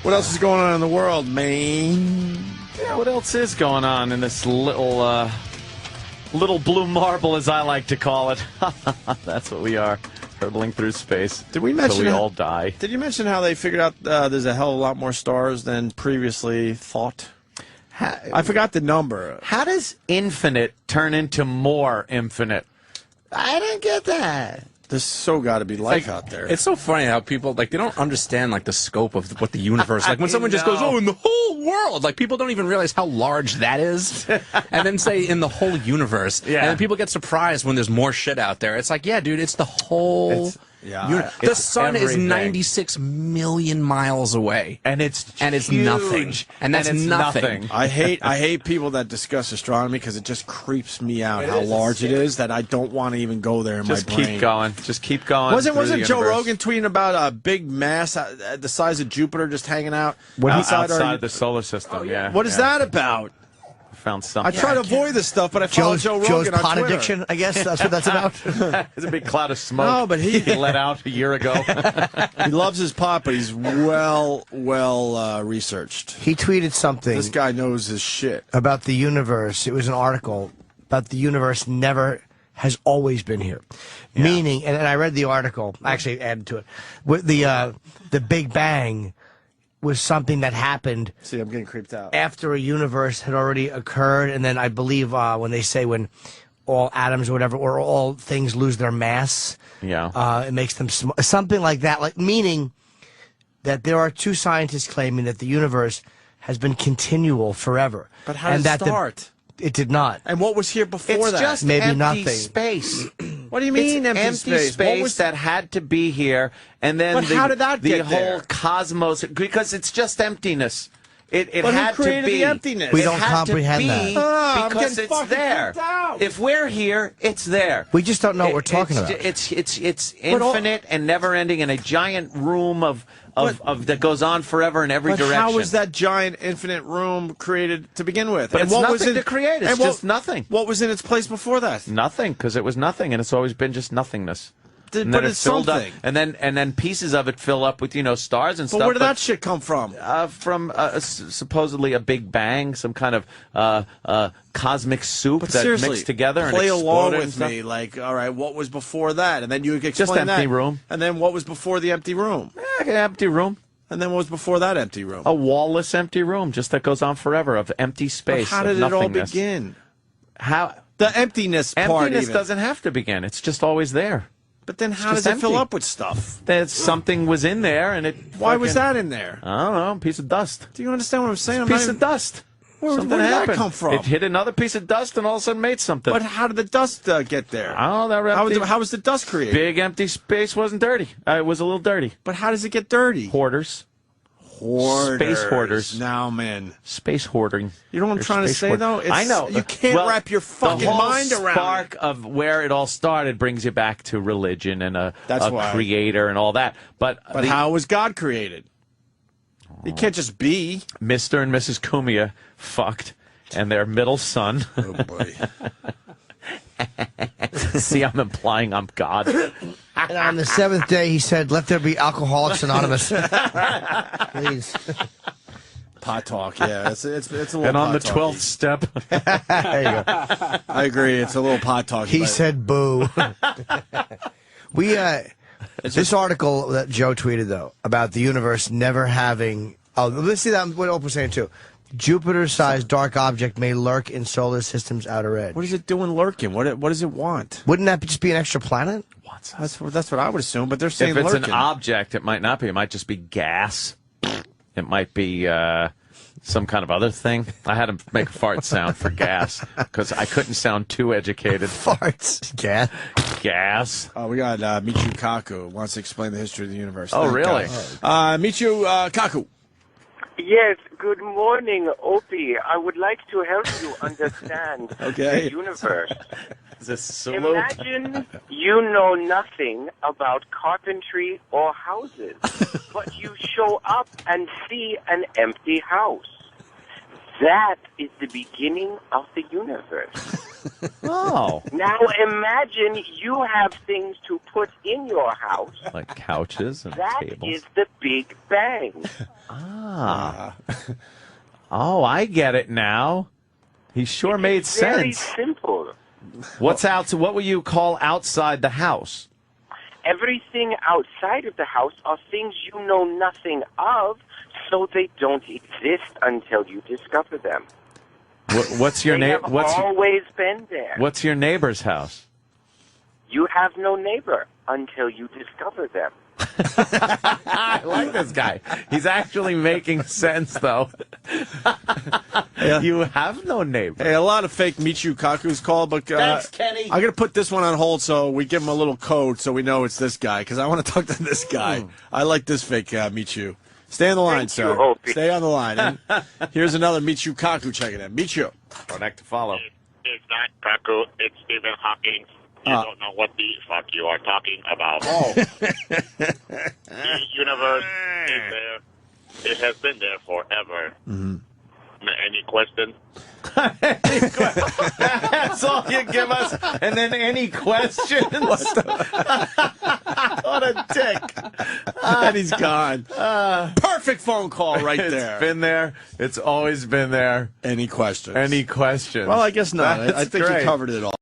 What else is going on in the world, man? Yeah, what else is going on in this little blue marble, as I like to call it? That's what we are, hurtling through space. Did we mention so we all die? Did you mention how they figured out there's a hell of a lot more stars than previously thought? I forgot the number. How does infinite turn into more infinite? I didn't get that. There's so got to be life out there. It's so funny how people, they don't understand, the scope of what the universe, when someone just goes, in the whole world, people don't even realize how large that is, and then say in the whole universe, and then people get surprised when there's more shit out there. It's yeah, dude, it's the whole... the sun is 96 million miles away, and it's huge. Nothing, and that's nothing. I hate people that discuss astronomy because it just creeps me out how large it is that I don't want to even go there in my brain. Just keep going. Wasn't Joe Rogan tweeting about a big mass the size of Jupiter just hanging out outside the solar system? Yeah. What is that about? Found something. I try to avoid this stuff, but I follow Joe Rogan Joe's on pot Twitter. addiction, I guess that's what that's about. There's a big cloud of smoke. No, but he let out a year ago. He loves his pot, but he's well researched. He tweeted something. This guy knows his shit about the universe. It was an article about the universe has always been here. Yeah. Meaning, and I read the article. I actually added to it. With the Big Bang was something that happened. See, I'm getting creeped out. After a universe had already occurred, and then I believe when they say when all atoms or whatever, or all things lose their mass, it makes them something like that. Meaning that there are two scientists claiming that the universe has been continual forever. But how did it start? It did not. And what was here before that? It's just maybe empty nothing. Space. What do you mean empty space? What was that had to be here, and then how did that get the whole there? Cosmos? Because it's just emptiness. It but had who created to be the emptiness? We don't comprehend that because it's there. If we're here, it's there. We just don't know what we're talking about. It's infinite and never ending in a giant room of that goes on forever in every direction. How was that giant infinite room created to begin with? But and it's what nothing was to create. It's just nothing. What was in its place before that? Nothing, because it was nothing, and it's always been just nothingness. But it's something. And then pieces of it fill up with stars and stuff. But where did that shit come from? From supposedly a big bang, some kind of cosmic soup that mixed together and play along exploded with me. All right, what was before that? And then you explain just empty that. room. And then what was before the empty room? An empty room. And then what was before that empty room? A wall-less empty room, just that goes on forever, of empty space. But how did it all begin? The emptiness part. Emptiness doesn't have to begin. It's just always there. But then how does it fill up with stuff? That something was in there, and it... Why was that in there? I don't know, a piece of dust. Do you understand what I'm saying? A piece of dust. Where did that come from? It hit another piece of dust and all of a sudden made something. But how did the dust get there? I don't know. How was the dust created? Big empty space wasn't dirty. It was a little dirty. But how does it get dirty? Hoarders. Space hoarders. Now, man. Space hoarding. You know what I'm trying to say, though? I know. You can't wrap your fucking mind around it. The spark of where it all started brings you back to religion and a creator and all that. But how was God created? He can't just be. Mr. and Mrs. Kumia fucked, and their middle son. Oh, boy. See, I'm implying I'm God. And on the seventh day, he said, "Let there be Alcoholics Anonymous." Please. Pot talk, yeah. It's a little. And on the pot-talky. 12th step. There you go. I agree. It's a little pot talk. He said, "Boo." This article that Joe tweeted, though, about the universe never having... Oh, let's see that what Opie was saying, too. Jupiter-sized dark object may lurk in solar system's outer edge. What is it doing lurking? What does it want? Wouldn't that just be an extra planet? That's what I would assume, but they're saying if it's lurking. an object, it might not be. It might just be gas. It might be some kind of other thing. I had to make a fart sound for gas because I couldn't sound too educated. Farts. Gas. Gas. We got Michio Kaku wants to explain the history of the universe. Oh, really? Michio Kaku. Yes, good morning, Opie. I would like to help you understand the universe. Imagine you know nothing about carpentry or houses, but you show up and see an empty house. That is the beginning of the universe. Oh. Now imagine you have things to put in your house. Like couches and That tables. is the Big Bang. Ah. Oh, I get it now. He sure made Very sense. simple. What will you call outside the house? Everything outside of the house are things you know nothing of, so they don't exist until you discover them. What's your They name? have always been there. What's your neighbor's house? You have no neighbor until you discover them. I like this guy. He's actually making sense, though. You have no neighbor. Hey, a lot of fake Michio Kaku's called, but Thanks, Kenny. I'm going to put this one on hold so we give him a little code so we know it's this guy, because I want to talk to this guy. I like this fake Michio. Stay on the line, Thank sir. you, Opie. Stay on the line. And here's another Michio Kaku checking in. Michio. Connect to follow. It's not Kaku, it's Stephen Hawking. You don't know what the fuck you are talking about. Oh. The universe is there. It has been there forever. Mm-hmm. Any question? That's all you give us, and then any questions? What a dick. And he's gone. Perfect phone call right It's there. been there. It's always been there. Any questions? Any questions? Well, I guess not. I That's think great. you covered it all.